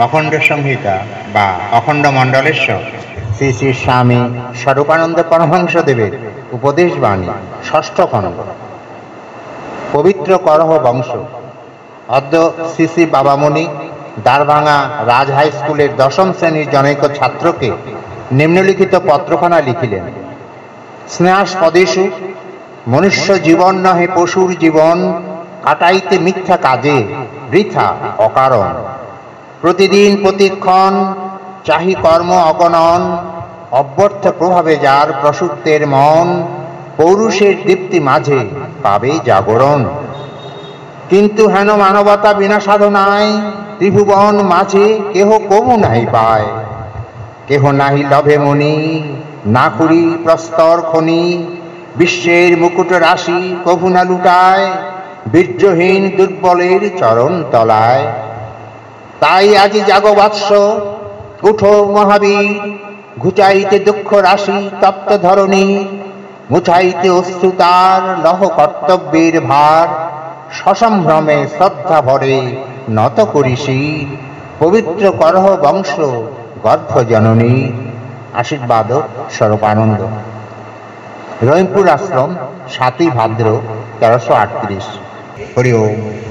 অখণ্ড সংহিতা বা অখণ্ড মণ্ডলেশ্বর শ্রী শ্রী স্বামী স্বরূপানন্দ পরমহংসদেবের উপদেশ বাণী ষষ্ঠ খণ্ড পবিত্র করহ বংশ। অদ্য শ্রী শ্রী বাবামণি দ্বারভাঙা রাজ হাই স্কুলের দশম শ্রেণীর জনৈক ছাত্রকে নিম্নলিখিত পত্রখানা লিখিলেন। স্নেহাস্পদেষু মনুষ্য জীবন নহে পশুর জীবন, কাটাইতে মিথ্যা কাজে বৃথা অকারণ। প্রতিদিন প্রতিক্ষণ চাহি কর্ম অগণন, অব্যর্থ প্রভাবে যার প্রসূতের মন, পৌরুষের দীপ্তি মাঝে পাবে জাগরণ। কিন্তু হেন মানবতা বিনা সাধনায়, ত্রিভুবন মাঝে কেহ কবু নাহি পায়। কেহ নাহি লভে মণি, না করি প্রস্তর খনি, বিশ্বের মুকুট রাশি কভু না লুটায়, বীর্যহীন দুর্বলের চরণ তলায়। তাই আজি জাগো বৎস, উঠো মহাবীর, ঘুচাইতে দুঃখ রাশি তপ্ত ধরণী, মুছাইতে অশ্রুতার লহ কর্তব্যের ভার, সসম্ভ্রমে শ্রদ্ধা ভরে নত করি শির, পবিত্র করহ বংশ গর্ভজননী। আশীর্বাদক স্বরূপানন্দ। রহিমপুর আশ্রম, 7ই ভাদ্র 1338। হরি ওম।